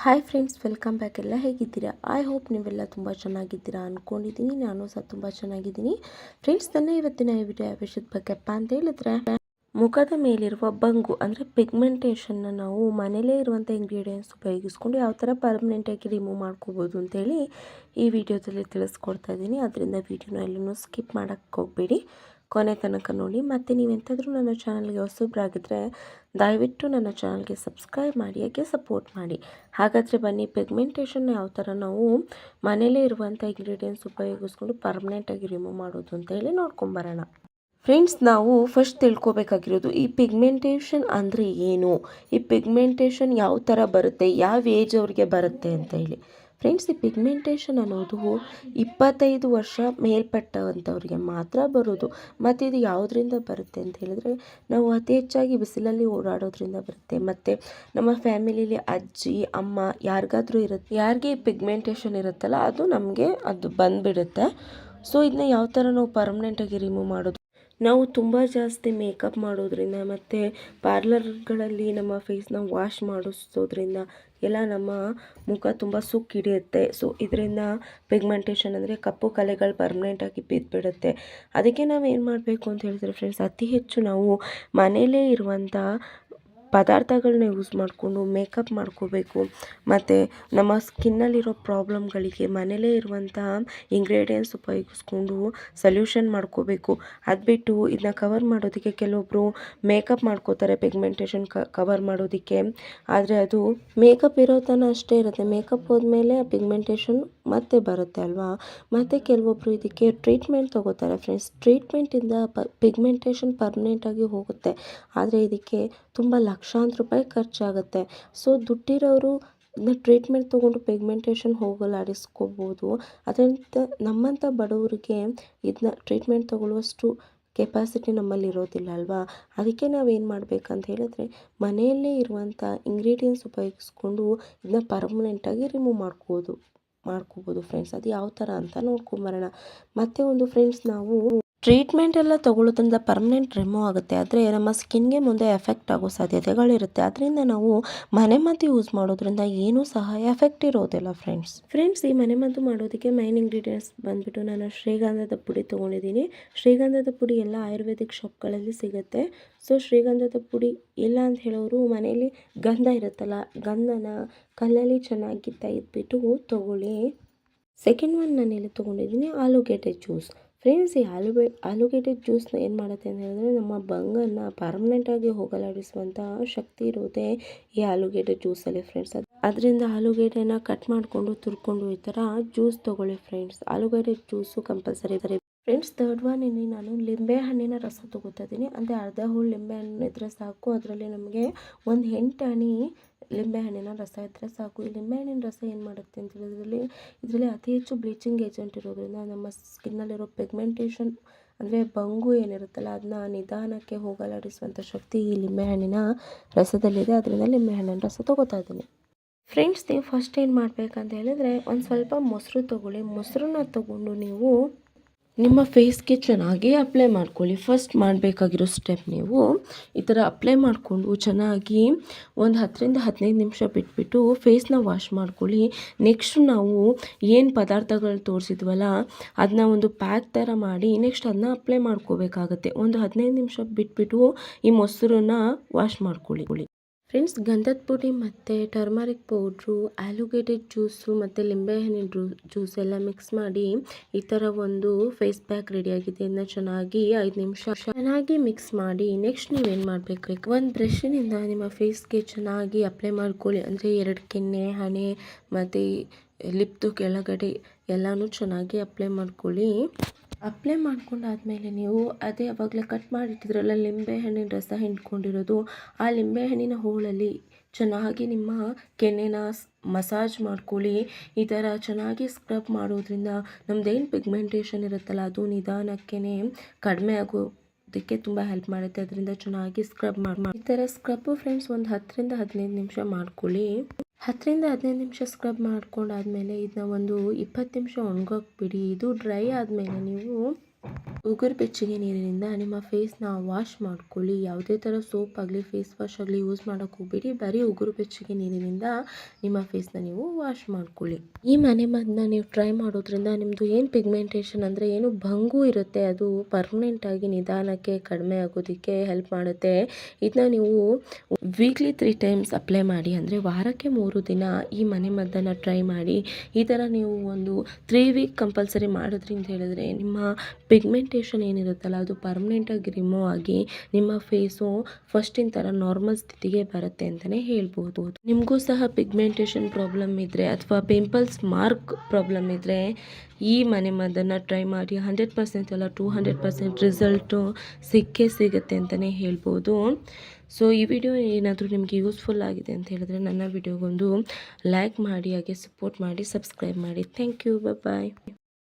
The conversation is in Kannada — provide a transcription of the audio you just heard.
Hi friends, welcome back. ಎಲ್ಲ ಹೇಗಿದ್ದೀರಾ? ಐ ಹೋಪ್ ನೀವೆಲ್ಲ ತುಂಬ ಚೆನ್ನಾಗಿದ್ದೀರಾ ಅಂದ್ಕೊಂಡಿದ್ದೀನಿ. ನಾನು ಸಹ ತುಂಬ ಚೆನ್ನಾಗಿದ್ದೀನಿ. ಫ್ರೆಂಡ್ಸ್, ನನ್ನ ಇವತ್ತಿನ ಈ ವಿಡಿಯೋ ವಿಷಯದ ಬಗ್ಗೆಪ್ಪ ಅಂತ ಹೇಳಿದ್ರೆ, ಮುಖದ ಮೇಲಿರುವ ಬಂಗು ಅಂದರೆ ಪಿಗ್ಮೆಂಟೇಷನ್ನ ನಾವು ಮನೇಲೇ ಇರುವಂಥ ಇಂಗ್ರೀಡಿಯೆಂಟ್ಸ್ ಉಪಯೋಗಿಸ್ಕೊಂಡು ಯಾವ ಥರ ಪರ್ಮನೆಂಟಾಗಿ ರಿಮೂವ್ ಮಾಡ್ಕೋಬೋದು ಅಂತೇಳಿ ಈ ವಿಡಿಯೋದಲ್ಲಿ ತಿಳಿಸ್ಕೊಡ್ತಾ ಇದ್ದೀನಿ. ಅದರಿಂದ ವಿಡಿಯೋನ ಎಲ್ಲೂ ಸ್ಕಿಪ್ ಮಾಡೋಕ್ಕೆ ಹೋಗಬೇಡಿ, ಕೊನೆ ತನಕ ನೋಡಿ. ಮತ್ತು ನೀವೆಂತಾದರೂ ನನ್ನ ಚಾನಲ್ಗೆ ಹೊಸಬ್ರಾಗಿದ್ದರೆ ದಯವಿಟ್ಟು ನನ್ನ ಚಾನಲ್ಗೆ ಸಬ್ಸ್ಕ್ರೈಬ್ ಮಾಡಿ, ಯಾಕೆ ಸಪೋರ್ಟ್ ಮಾಡಿ. ಹಾಗಾದರೆ ಬನ್ನಿ, ಪಿಗ್ಮೆಂಟೇಷನ್ ಯಾವ ಥರ ನಾವು ಮನೇಲೇ ಇರುವಂಥ ಇಂಗ್ರೀಡಿಯೆಂಟ್ಸ್ ಉಪಯೋಗಿಸ್ಕೊಂಡು ಪರ್ಮನೆಂಟಾಗಿ ರಿಮೂವ್ ಮಾಡೋದು ಅಂತ ಹೇಳಿ ನೋಡ್ಕೊಂಬರೋಣ. ಫ್ರೆಂಡ್ಸ್, ನಾವು ಫಸ್ಟ್ ತಿಳ್ಕೊಬೇಕಾಗಿರೋದು ಈ ಪಿಗ್ಮೆಂಟೇಷನ್ ಅಂದರೆ ಏನು, ಈ ಪಿಗ್ಮೆಂಟೇಷನ್ ಯಾವ ಥರ ಬರುತ್ತೆ, ಯಾವ ಏಜ್ ಅವ್ರಿಗೆ ಬರುತ್ತೆ ಅಂತ ಹೇಳಿ. ಫ್ರೆಂಡ್ಸ್, ಈ ಪಿಗ್ಮೆಂಟೇಷನ್ ಅನ್ನೋದು 25 ವರ್ಷ ಮೇಲ್ಪಟ್ಟವಂಥವ್ರಿಗೆ ಮಾತ್ರ ಬರೋದು. ಮತ್ತು ಇದು ಯಾವುದರಿಂದ ಬರುತ್ತೆ ಅಂತ ಹೇಳಿದ್ರೆ, ನಾವು ಅತಿ ಹೆಚ್ಚಾಗಿ ಬಿಸಿಲಲ್ಲಿ ಓಡಾಡೋದ್ರಿಂದ ಬರುತ್ತೆ. ಮತ್ತು ನಮ್ಮ ಫ್ಯಾಮಿಲಿಲಿ ಅಜ್ಜಿ ಅಮ್ಮ ಯಾರಿಗಾದ್ರೂ ಇರುತ್ತೆ, ಯಾರಿಗೆ ಈ ಪಿಗ್ಮೆಂಟೇಷನ್ ಇರುತ್ತಲ್ಲ ಅದು ನಮಗೆ ಅದು ಬಂದುಬಿಡುತ್ತೆ. ಸೊ ಇದನ್ನ ಯಾವ ಥರ ನಾವು ಪರ್ಮನೆಂಟಾಗಿ ರಿಮೂವ್ ಮಾಡೋದು, ನಾವು ತುಂಬ ಜಾಸ್ತಿ ಮೇಕಪ್ ಮಾಡೋದ್ರಿಂದ ಮತ್ತು ಪಾರ್ಲರ್ಗಳಲ್ಲಿ ನಮ್ಮ ಫೇಸ್ನ ವಾಶ್ ಮಾಡಿಸೋದ್ರಿಂದ ಎಲ್ಲ ನಮ್ಮ ಮುಖ ತುಂಬ ಸುಕ್ಕು ಹಿಡಿಯುತ್ತೆ. ಸೊ ಇದರಿಂದ ಪಿಗ್ಮೆಂಟೇಷನ್ ಅಂದರೆ ಕಪ್ಪು ಕಲೆಗಳು ಪರ್ಮನೆಂಟಾಗಿ ಬಿದ್ದುಬಿಡುತ್ತೆ. ಅದಕ್ಕೆ ನಾವು ಏನು ಮಾಡಬೇಕು ಅಂತ ಹೇಳಿದ್ರೆ ಫ್ರೆಂಡ್ಸ್, ಅತಿ ಹೆಚ್ಚು ನಾವು ಮನೆಯಲ್ಲೇ ಇರುವಂಥ ಪದಾರ್ಥಗಳನ್ನ ಯೂಸ್ ಮಾಡಿಕೊಂಡು ಮೇಕಪ್ ಮಾಡ್ಕೋಬೇಕು. ಮತ್ತು ನಮ್ಮ ಸ್ಕಿನ್ನಲ್ಲಿರೋ ಪ್ರಾಬ್ಲಮ್ಗಳಿಗೆ ಮನೇಲೇ ಇರುವಂಥ ಇಂಗ್ರೀಡಿಯೆಂಟ್ಸ್ ಉಪಯೋಗಿಸ್ಕೊಂಡು ಸೊಲ್ಯೂಷನ್ ಮಾಡ್ಕೋಬೇಕು. ಅದು ಬಿಟ್ಟು ಇದನ್ನ ಕವರ್ ಮಾಡೋದಕ್ಕೆ ಕೆಲವೊಬ್ಬರು ಮೇಕಪ್ ಮಾಡ್ಕೋತಾರೆ ಪಿಗ್ಮೆಂಟೇಷನ್ ಕವರ್ ಮಾಡೋದಕ್ಕೆ. ಆದರೆ ಅದು ಮೇಕಪ್ ಇರೋ ತನಕ ಅಷ್ಟೇ ಇರುತ್ತೆ, ಮೇಕಪ್ ಹೋದ್ಮೇಲೆ ಆ ಪಿಗ್ಮೆಂಟೇಷನ್ ಮತ್ತೆ ಬರುತ್ತೆ ಅಲ್ವಾ. ಮತ್ತು ಕೆಲವೊಬ್ಬರು ಇದಕ್ಕೆ ಟ್ರೀಟ್ಮೆಂಟ್ ತೊಗೋತಾರೆ ಫ್ರೆಂಡ್ಸ್. ಟ್ರೀಟ್ಮೆಂಟಿಂದ ಪಿಗ್ಮೆಂಟೇಷನ್ ಪರ್ಮನೆಂಟಾಗಿ ಹೋಗುತ್ತೆ, ಆದರೆ ಇದಕ್ಕೆ ತುಂಬ ಲಕ್ಷಾಂತರ ರೂಪಾಯಿ ಖರ್ಚಾಗುತ್ತೆ. ಸೊ ದುಡ್ಡಿರೋರು ಇದನ್ನ ಟ್ರೀಟ್ಮೆಂಟ್ ತೊಗೊಂಡು ಪಿಗ್ಮೆಂಟೇಷನ್ ಹೋಗಲಾಡಿಸ್ಕೋಬೋದು. ಅದರಂತೆ ನಮ್ಮಂಥ ಬಡವರಿಗೆ ಇದನ್ನ ಟ್ರೀಟ್ಮೆಂಟ್ ತೊಗೊಳ್ಳುವಷ್ಟು ಕೆಪಾಸಿಟಿ ನಮ್ಮಲ್ಲಿ ಇರೋದಿಲ್ಲ ಅಲ್ವಾ. ಅದಕ್ಕೆ ನಾವೇನು ಮಾಡಬೇಕಂತ ಹೇಳಿದ್ರೆ, ಮನೆಯಲ್ಲೇ ಇರುವಂಥ ಇಂಗ್ರೀಡಿಯೆಂಟ್ಸ್ ಉಪಯೋಗಿಸ್ಕೊಂಡು ಇದನ್ನ ಪರ್ಮನೆಂಟಾಗಿ ರಿಮೂವ್ ಮಾಡ್ಕೋಬೋದು ಫ್ರೆಂಡ್ಸ್. ಅದು ಯಾವ ಥರ ಅಂತ ನೋಡ್ಕೊಂಬರೋಣ. ಮತ್ತು ಒಂದು ಫ್ರೆಂಡ್ಸ್, ನಾವು ಟ್ರೀಟ್ಮೆಂಟ್ ಎಲ್ಲ ತೊಗೊಳ್ಳೋದ್ರಿಂದ ಪರ್ಮನೆಂಟ್ ರಿಮೂವ್ ಆಗುತ್ತೆ, ಆದರೆ ನಮ್ಮ ಸ್ಕಿನ್ಗೆ ಮುಂದೆ ಎಫೆಕ್ಟ್ ಆಗೋ ಸಾಧ್ಯತೆಗಳಿರುತ್ತೆ. ಅದರಿಂದ ನಾವು ಮನೆಮದ್ದು ಯೂಸ್ ಮಾಡೋದ್ರಿಂದ ಏನೂ ಸಹ ಎಫೆಕ್ಟ್ ಇರೋದಿಲ್ಲ ಫ್ರೆಂಡ್ಸ್. ಈ ಮನೆಮದ್ದು ಮಾಡೋದಕ್ಕೆ ಮೈನ್ ಇಂಗ್ರೀಡಿಯೆಂಟ್ಸ್ ಬಂದುಬಿಟ್ಟು ನಾನು ಶ್ರೀಗಂಧದ ಪುಡಿ ತೊಗೊಂಡಿದ್ದೀನಿ. ಶ್ರೀಗಂಧದ ಪುಡಿ ಎಲ್ಲ ಆಯುರ್ವೇದಿಕ್ ಶಾಪ್ಗಳಲ್ಲಿ ಸಿಗುತ್ತೆ. ಸೊ ಶ್ರೀಗಂಧದ ಪುಡಿ ಇಲ್ಲ ಅಂತ ಹೇಳೋರು ಮನೆಯಲ್ಲಿ ಗಂಧ ಇರುತ್ತಲ್ಲ, ಗಂಧನ ಕಲ್ಲಲ್ಲಿ ಚೆನ್ನಾಗಿ ತೆಗೆದ್ಬಿಟ್ಟು ತೊಗೊಳ್ಳಿ. ಸೆಕೆಂಡ್ ಒನ್ ನಾನು ಎಲ್ಲಿ ತೊಗೊಂಡಿದ್ದೀನಿ, ಆಲೂಗೆಡ್ಡೆ ಜ್ಯೂಸ್. ಫ್ರೆಂಡ್ಸ್, ಈ ಆಲೂಗೆಡ್ಡೆ ಜ್ಯೂಸ್ನ ಏನು ಮಾಡುತ್ತೆ ಅಂತ ಹೇಳಿದ್ರೆ, ನಮ್ಮ ಬಂಗನ್ನು ಪರ್ಮನೆಂಟಾಗಿ ಹೋಗಲಾಡಿಸುವಂಥ ಶಕ್ತಿ ಇರೋದೇ ಈ ಆಲೂಗೆಡ್ಡೆ ಜ್ಯೂಸಲ್ಲಿ ಫ್ರೆಂಡ್ಸ್. ಅದರಿಂದ ಆಲೂಗೆಡ್ಡೆನ ಕಟ್ ಮಾಡಿಕೊಂಡು ತುರ್ಕೊಂಡು ಈ ಥರ ಜ್ಯೂಸ್ ತೊಗೊಳ್ಳಿ ಫ್ರೆಂಡ್ಸ್. ಆಲೂಗೆಡ್ಡೆ juice compulsory friends. Third one ಇಲ್ಲಿ ನಾನು ಲಿಂಬೆ ಹಣ್ಣಿನ ರಸ ತೊಗೋತಾ ಇದ್ದೀನಿ. ಅಂದರೆ ಅರ್ಧ ಹೋಳು ಲಿಂಬೆ ಹಣ್ಣು ಇದ್ದರೆ ಸಾಕು. ಅದರಲ್ಲಿ ನಮಗೆ 1 8 ಹನಿ ಲಿಂಬೆ ಹಣ್ಣಿನ ರಸ ಇದ್ದರೆ ಸಾಕು. ಈ ಲಿಂಬೆ ಹಣ್ಣಿನ ರಸ ಏನು ಮಾಡುತ್ತೆ ಅಂತ ಹೇಳಿದ್ರೆ, ಇದರಲ್ಲಿ ಅತಿ ಹೆಚ್ಚು ಬ್ಲೀಚಿಂಗ್ ಏಜೆಂಟ್ ಇರೋದ್ರಿಂದ ನಮ್ಮ ಸ್ಕಿನ್ನಲ್ಲಿರೋ ಪಿಗ್ಮೆಂಟೇಷನ್ ಅಂದರೆ ಬಂಗು ಏನಿರುತ್ತಲ್ಲ ಅದನ್ನ ನಿಧಾನಕ್ಕೆ ಹೋಗಲಾಡಿಸುವಂಥ ಶಕ್ತಿ ಈ ಲಿಂಬೆ ಹಣ್ಣಿನ ರಸದಲ್ಲಿದೆ. ಅದರಿಂದ ಲಿಂಬೆ ಹಣ್ಣಿನ ರಸ ತೊಗೋತಾ ಇದ್ದೀನಿ ಫ್ರೆಂಡ್ಸ್. ನೀವು ಫಸ್ಟ್ ಏನು ಮಾಡಬೇಕಂತ ಹೇಳಿದ್ರೆ, ಒಂದು ಸ್ವಲ್ಪ ಮೊಸರು ತೊಗೊಳ್ಳಿ. ಮೊಸರನ್ನ ತೊಗೊಂಡು ನೀವು ನಿಮ್ಮ ಫೇಸ್ಗೆ ಚೆನ್ನಾಗಿ ಅಪ್ಲೈ ಮಾಡ್ಕೊಳ್ಳಿ. ಫಸ್ಟ್ ಮಾಡಬೇಕಾಗಿರೋ ಸ್ಟೆಪ್, ನೀವು ಈ ಥರ ಅಪ್ಲೈ ಮಾಡಿಕೊಂಡು ಚೆನ್ನಾಗಿ ಒಂದು 10ರಿಂದ 15 ನಿಮಿಷ ಬಿಟ್ಬಿಟ್ಟು ಫೇಸ್ನ ವಾಶ್ ಮಾಡ್ಕೊಳ್ಳಿ. ನೆಕ್ಸ್ಟ್ ನಾವು ಏನು ಪದಾರ್ಥಗಳು ತೋರಿಸಿದ್ವಲ್ಲ ಅದನ್ನ ಒಂದು ಪ್ಯಾಕ್ ಥರ ಮಾಡಿ ನೆಕ್ಸ್ಟ್ ಅದನ್ನ ಅಪ್ಲೈ ಮಾಡ್ಕೋಬೇಕಾಗತ್ತೆ. ಒಂದು 15 ನಿಮಿಷ ಬಿಟ್ಬಿಟ್ಟು ಈ ಮೊಸರನ್ನ ವಾಶ್ ಮಾಡ್ಕೊಳ್ಳಿ ಫ್ರೆಂಡ್ಸ್. ಗಂಧದ ಪುಡಿ ಮತ್ತು ಟರ್ಮರಿಕ್ ಪೌಡ್ರು, ಆಲೂಗೆಡ್ಡೆ ಜ್ಯೂಸು ಮತ್ತು ಲಿಂಬೆಹಣ್ಣಿನ ಜ್ಯೂಸ್ ಎಲ್ಲ ಮಿಕ್ಸ್ ಮಾಡಿ ಈ ಥರ ಒಂದು ಫೇಸ್ ಪ್ಯಾಕ್ ರೆಡಿಯಾಗಿದೆ. ಇದನ್ನ ಚೆನ್ನಾಗಿ 5 ನಿಮಿಷ ಚೆನ್ನಾಗಿ ಮಿಕ್ಸ್ ಮಾಡಿ ನೆಕ್ಸ್ಟ್ ನೀವೇನು ಮಾಡಬೇಕು, ಒಂದು ಬ್ರಷಿನಿಂದ ನಿಮ್ಮ ಫೇಸ್ಗೆ ಚೆನ್ನಾಗಿ ಅಪ್ಲೈ ಮಾಡ್ಕೊಳ್ಳಿ. ಅಂದರೆ 2 ಕೆನ್ನೆ, ಹಣೆ ಮತ್ತು ಲಿಪ್ದು ಕೆಳಗಡೆ ಎಲ್ಲನೂ ಚೆನ್ನಾಗಿ ಅಪ್ಲೈ ಮಾಡ್ಕೊಳ್ಳಿ. ಅಪ್ಲೈ ಮಾಡ್ಕೊಂಡಾದಮೇಲೆ ನೀವು ಅದೇ ಆವಾಗಲೇ ಕಟ್ ಮಾಡಿಟ್ಟಿದ್ರಲ್ಲ ಲಿಂಬೆ ಹಣ್ಣಿನ ರಸ ಹಿಂಡ್ಕೊಂಡಿರೋದು, ಆ ಲಿಂಬೆ ಹಣ್ಣಿನ ಹೋಳಲ್ಲಿ ಚೆನ್ನಾಗಿ ನಿಮ್ಮ ಕೆನ್ನೆನ ಮಸಾಜ್ ಮಾಡ್ಕೊಳ್ಳಿ. ಈ ಥರ ಚೆನ್ನಾಗಿ ಸ್ಕ್ರಬ್ ಮಾಡೋದ್ರಿಂದ ನಮ್ಮದೇನು ಪಿಗ್ಮೆಂಟೇಷನ್ ಇರುತ್ತಲ್ಲ ಅದು ನಿಧಾನಕ್ಕೇ ಕಡಿಮೆ ಆಗೋದಕ್ಕೆ ತುಂಬ ಹೆಲ್ಪ್ ಮಾಡುತ್ತೆ. ಅದರಿಂದ ಚೆನ್ನಾಗಿ ಸ್ಕ್ರಬ್ ಮಾಡಿ ಈ ಥರ ಸ್ಕ್ರಬ್ಬು ಫ್ರೆಂಡ್ಸ್ ಒಂದು 10ರಿಂದ 15 ನಿಮಿಷ ಮಾಡ್ಕೊಳ್ಳಿ. 10ರಿಂದ 15 ನಿಮಿಷ ಸ್ಕ್ರಬ್ ಮಾಡ್ಕೊಂಡಾದಮೇಲೆ ಇದನ್ನ ಒಂದು 20 ನಿಮಿಷ ಒಣಗೋಕೆ ಬಿಡಿ. ಇದು ಡ್ರೈ ಆದಮೇಲೆ ನೀವು ಉಗುರು ಬೆಚ್ಚಗೆ ನೀರಿನಿಂದ ನಿಮ್ಮ ಫೇಸ್ನ ವಾಶ್ ಮಾಡ್ಕೊಳ್ಳಿ. ಯಾವುದೇ ಥರ ಸೋಪ್ ಆಗಲಿ ಫೇಸ್ ವಾಶ್ ಆಗಲಿ ಯೂಸ್ ಮಾಡೋಕ್ಕೆ ಹೋಗ್ಬೇಡಿ. ಬರೀ ಉಗುರು ಬೆಚ್ಚಗೆ ನೀರಿನಿಂದ ನಿಮ್ಮ ಫೇಸ್ನ ನೀವು ವಾಶ್ ಮಾಡ್ಕೊಳ್ಳಿ. ಈ ಮನೆಮದ್ದನ್ನ ನೀವು ಟ್ರೈ ಮಾಡೋದ್ರಿಂದ ನಿಮ್ಮದು ಏನು ಪಿಗ್ಮೆಂಟೇಷನ್ ಅಂದರೆ ಏನು ಭಂಗು ಇರುತ್ತೆ ಅದು ಪರ್ಮನೆಂಟಾಗಿ ನಿಧಾನಕ್ಕೆ ಕಡಿಮೆ ಆಗೋದಕ್ಕೆ ಹೆಲ್ಪ್ ಮಾಡುತ್ತೆ. ಇದನ್ನ ನೀವು ವೀಕ್ಲಿ 3 ಟೈಮ್ಸ್ ಅಪ್ಲೈ ಮಾಡಿ, ಅಂದರೆ ವಾರಕ್ಕೆ 3 ದಿನ ಈ ಮನೆಮದ್ದನ್ನು ಟ್ರೈ ಮಾಡಿ. ಈ ಥರ ನೀವು ಒಂದು 3 ವೀಕ್ ಕಂಪಲ್ಸರಿ ಮಾಡೋದ್ರಿಂದ ಹೇಳಿದ್ರೆ ನಿಮ್ಮ ಪಿಗ್ಮೆಂಟೇಷನ್ ಏನಿರುತ್ತಲ್ಲ ಅದು ಪರ್ಮನೆಂಟಾಗಿ ರಿಮೂವ್ ಆಗಿ ನಿಮ್ಮ ಫೇಸು ಫಸ್ಟಿನ ಥರ ನಾರ್ಮಲ್ ಸ್ಥಿತಿಗೆ ಬರುತ್ತೆ ಅಂತಲೇ ಹೇಳ್ಬೋದು. ನಿಮಗೂ ಸಹ ಪಿಗ್ಮೆಂಟೇಷನ್ ಪ್ರಾಬ್ಲಮ್ ಇದ್ದರೆ ಅಥವಾ ಪಿಂಪಲ್ಸ್ ಮಾರ್ಕ್ ಪ್ರಾಬ್ಲಮ್ ಇದ್ದರೆ ಈ ಮನೆಮದ್ದನ್ನು ಟ್ರೈ ಮಾಡಿ. 100% ಅಲ್ಲ 200% ರಿಸಲ್ಟು ಸಿಕ್ಕೇ ಸಿಗುತ್ತೆ ಅಂತಲೇ ಹೇಳ್ಬೋದು. ಸೊ ಈ ವಿಡಿಯೋ ಏನಾದರೂ ನಿಮಗೆ ಯೂಸ್ಫುಲ್ ಆಗಿದೆ ಅಂತ ಹೇಳಿದ್ರೆ ನನ್ನ ವಿಡಿಯೋಗೊಂದು ಲೈಕ್ ಮಾಡಿ, ಹಾಗೆ ಸಪೋರ್ಟ್ ಮಾಡಿ, ಸಬ್ಸ್ಕ್ರೈಬ್ ಮಾಡಿ. Thank you. ಬಾಯ್.